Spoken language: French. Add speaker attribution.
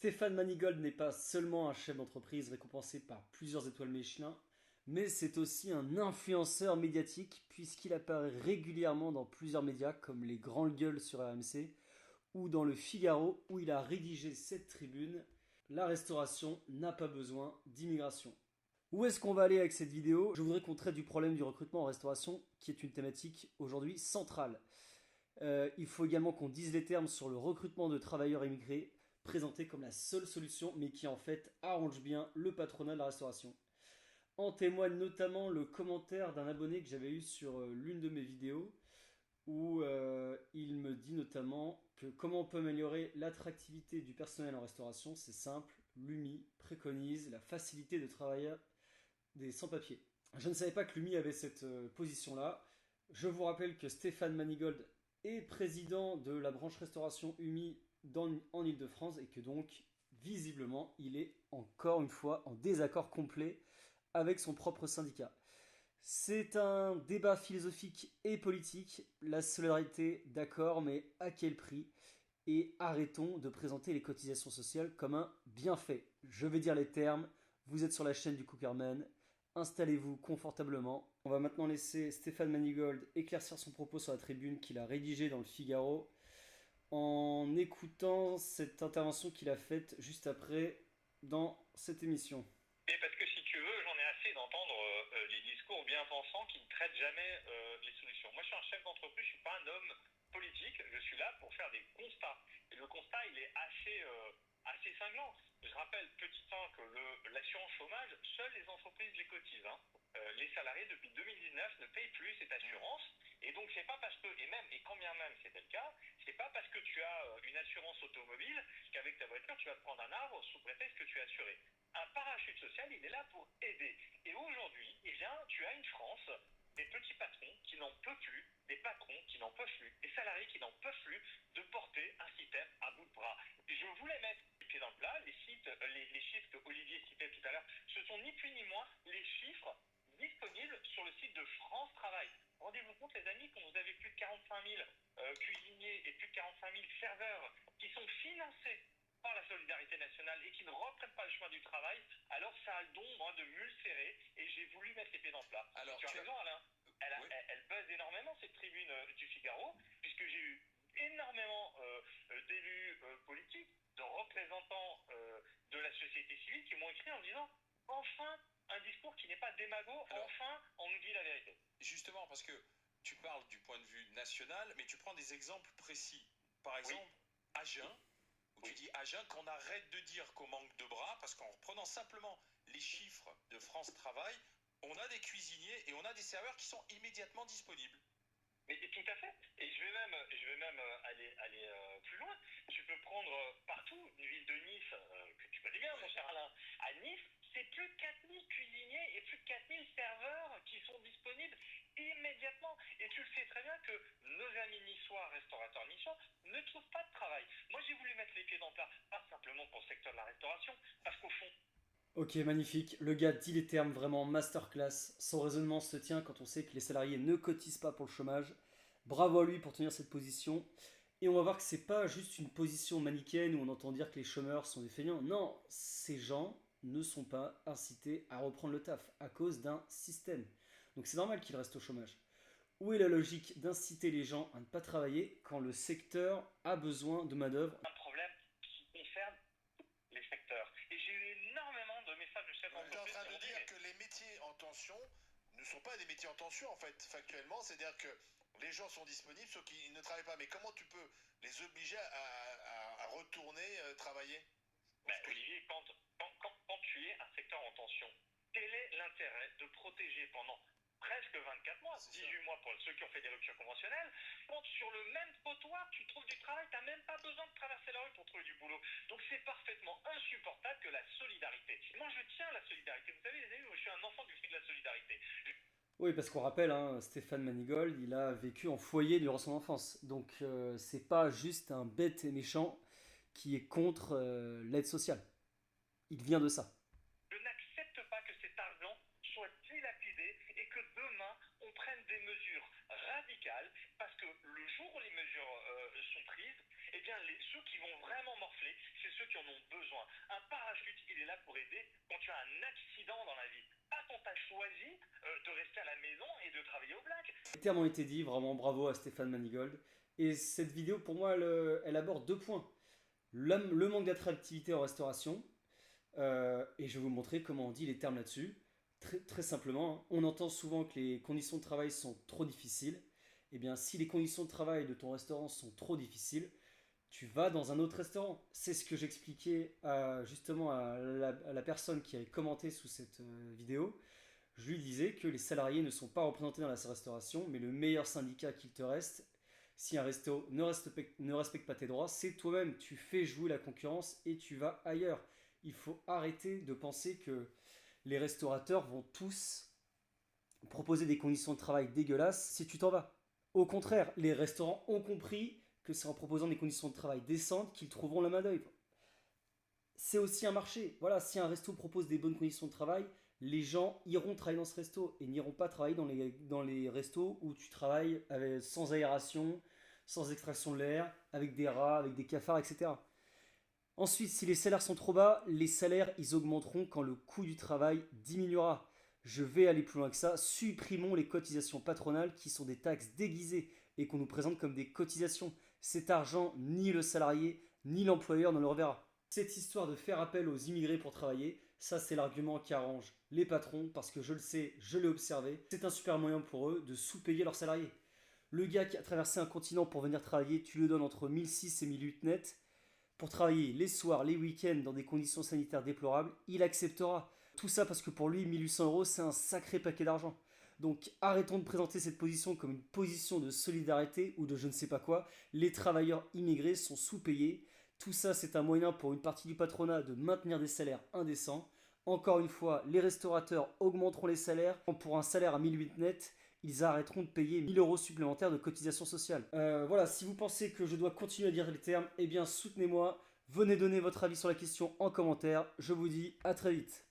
Speaker 1: Stéphane Manigold n'est pas seulement un chef d'entreprise récompensé par plusieurs étoiles Michelin, mais c'est aussi un influenceur médiatique puisqu'il apparaît régulièrement dans plusieurs médias comme les Grandes Gueules sur RMC ou dans le Figaro où il a rédigé cette tribune: La restauration n'a pas besoin d'immigration. Où est-ce qu'on va aller avec cette vidéo? Je voudrais qu'on traite du problème du recrutement en restauration qui est une thématique aujourd'hui centrale. Il faut également qu'on dise les termes sur le recrutement de travailleurs immigrés, présenté comme la seule solution, mais qui en fait arrange bien le patronat de la restauration. En témoigne notamment le commentaire d'un abonné que j'avais eu sur l'une de mes vidéos, où il me dit notamment que comment on peut améliorer l'attractivité du personnel en restauration. C'est simple, l'UMI préconise la facilité de travailler des sans-papiers. Je ne savais pas que l'UMI avait cette position-là. Je vous rappelle que Stéphane Manigold est président de la branche restauration UMI en Ile-de-France et que donc, visiblement, il est encore une fois en désaccord complet avec son propre syndicat. C'est un débat philosophique et politique. La solidarité, d'accord, mais à quel prix? Et arrêtons de présenter les cotisations sociales comme un bienfait. Je vais dire les termes. Vous êtes sur la chaîne du Cookerman. Installez-vous confortablement. On va maintenant laisser Stéphane Manigold éclaircir son propos sur la tribune qu'il a rédigée dans le Figaro en écoutant cette intervention qu'il a faite juste après dans cette émission.
Speaker 2: Et parce que si tu veux, j'en ai assez d'entendre les discours bien pensants qui ne traitent jamais les solutions. Moi, je suis un chef d'entreprise, je ne suis pas un homme politique, je suis là pour faire des constats. Et le constat, il est assez cinglant. Je rappelle, petit 1, que l'assurance chômage, seules les entreprises les cotisent. Les salariés, depuis 2019, ne payent plus cette assurance. Et donc, c'est pas parce que, et quand bien même c'était le cas, c'est pas parce que tu as une assurance automobile qu'avec ta voiture, tu vas te prendre un arbre sous prétexte que tu es assuré. Un parachute social, il est là pour aider. Et aujourd'hui, eh bien, tu as une France, des petits patrons qui n'en peuvent plus, des patrons qui n'en peuvent plus, des salariés qui n'en peuvent plus de porter un système à bout de bras. Et je voulais mettre les pieds dans le plat, les chiffres que Olivier citait tout à l'heure, ce sont ni plus ni moins les chiffres disponibles sur le site de France Travail. Rendez-vous compte, les amis, quand vous avez plus de 45 000 cuisiniers et plus de 45 000 serveurs qui sont financés par la solidarité nationale et qui ne reprennent pas le chemin du travail, alors ça a le don, moi, de m'ulcérer, et j'ai voulu mettre les pieds dans le plat. Alors, tu as raison, Alain. Oui. Elle buzz énormément, cette tribune du Figaro, puisque j'ai eu énormément d'élus politiques, de représentants de la société civile qui m'ont écrit en disant enfin un discours qui n'est pas démago, enfin on nous dit la vérité.
Speaker 3: Justement, parce que tu parles du point de vue national, mais tu prends des exemples précis. Par exemple, oui. Agen, où tu dis Agen qu'on arrête de dire qu'on manque de bras, parce qu'en reprenant simplement les chiffres de France Travail, on a des cuisiniers et on a des serveurs qui sont immédiatement disponibles.
Speaker 2: Mais tout à fait. Et je vais même aller plus loin. Tu peux prendre partout une ville de Nice, que tu connais bien, mon cher Alain. À Nice, c'est plus de 4000 cuisiniers et plus de 4000 serveurs qui sont disponibles immédiatement. Et tu le sais très bien que nos amis niçois, restaurateurs niçois, ne trouvent pas de travail. Moi, j'ai voulu mettre les pieds dans le plat, pas simplement pour le secteur de la restauration, parce qu'au fond,
Speaker 1: Ok, magnifique. Le gars dit les termes vraiment masterclass. Son raisonnement se tient quand on sait que les salariés ne cotisent pas pour le chômage. Bravo à lui pour tenir cette position. Et on va voir que c'est pas juste une position manichéenne où on entend dire que les chômeurs sont des feignants. Non, ces gens ne sont pas incités à reprendre le taf à cause d'un système. Donc c'est normal qu'ils restent au chômage. Où est la logique d'inciter les gens à ne pas travailler quand le secteur a besoin de main-d'œuvre?
Speaker 2: Un problème qui concerne les secteurs. Et j'ai eu énormément de messages de chefs d'entreprise.
Speaker 4: Tu es en train de dire que les métiers en tension ne sont pas des métiers en tension, en fait, factuellement. C'est-à-dire que les gens sont disponibles, sauf qu'ils ne travaillent pas. Mais comment tu peux les obliger à retourner travailler?
Speaker 2: Olivier, quand tu es un secteur en tension, quel est l'intérêt de protéger pendant presque 24 mois, 18 mois pour ceux qui ont fait des ruptures conventionnelles, quand sur le même trottoir tu trouves du travail, tu n'as même pas besoin de traverser la rue pour trouver du boulot. Donc c'est parfaitement insupportable que la solidarité. Moi je tiens à la solidarité, vous savez les amis, moi, je suis un enfant du fil de la solidarité.
Speaker 1: Oui, parce qu'on rappelle, hein, Stéphane Manigold, il a vécu en foyer durant son enfance. Donc c'est pas juste un bête et méchant qui est contre l'aide sociale. Il vient de ça.
Speaker 2: Je n'accepte pas que cet argent soit dilapidé et que demain on prenne des mesures radicales parce que le jour où les mesures sont prises, eh bien ceux qui vont vraiment morfler, c'est ceux qui en ont besoin. Un parachute, il est là pour aider quand tu as un accident dans la vie. Pas quand tu as choisi de rester à la maison et de travailler au black.
Speaker 1: Les termes ont été dit, vraiment bravo à Stéphane Manigold. Et cette vidéo, pour moi, elle aborde 2 points. Le manque d'attractivité en restauration, et je vais vous montrer comment on dit les termes là-dessus. Très simplement, hein, on entend souvent que les conditions de travail sont trop difficiles. Eh bien, si les conditions de travail de ton restaurant sont trop difficiles, tu vas dans un autre restaurant. C'est ce que j'expliquais justement à la personne qui avait commenté sous cette vidéo. Je lui disais que les salariés ne sont pas représentés dans la restauration, mais le meilleur syndicat qu'il te reste, si un resto ne respecte pas tes droits, c'est toi-même. Tu fais jouer la concurrence et tu vas ailleurs. Il faut arrêter de penser que les restaurateurs vont tous proposer des conditions de travail dégueulasses si tu t'en vas. Au contraire, les restaurants ont compris que c'est en proposant des conditions de travail décentes qu'ils trouveront la main-d'œuvre. C'est aussi un marché. Voilà, si un resto propose des bonnes conditions de travail, les gens iront travailler dans ce resto et n'iront pas travailler dans les restos où tu travailles sans aération, sans extraction de l'air, avec des rats, avec des cafards, etc. Ensuite, si les salaires sont trop bas, les salaires ils augmenteront quand le coût du travail diminuera. Je vais aller plus loin que ça, supprimons les cotisations patronales qui sont des taxes déguisées et qu'on nous présente comme des cotisations. Cet argent, ni le salarié, ni l'employeur ne le reverra. Cette histoire de faire appel aux immigrés pour travailler, ça c'est l'argument qui arrange les patrons parce que je le sais, je l'ai observé, c'est un super moyen pour eux de sous-payer leurs salariés. Le gars qui a traversé un continent pour venir travailler, tu lui donnes entre 1006 et 1008 net pour travailler les soirs, les week-ends dans des conditions sanitaires déplorables, il acceptera. Tout ça parce que pour lui, 1800 € c'est un sacré paquet d'argent. Donc arrêtons de présenter cette position comme une position de solidarité ou de je ne sais pas quoi. Les travailleurs immigrés sont sous-payés. Tout ça, c'est un moyen pour une partie du patronat de maintenir des salaires indécents. Encore une fois, les restaurateurs augmenteront les salaires. Pour un salaire à 1008 net, ils arrêteront de payer 1000 € supplémentaires de cotisation sociale. Voilà, si vous pensez que je dois continuer à dire les termes, eh bien soutenez-moi. Venez donner votre avis sur la question en commentaire. Je vous dis à très vite.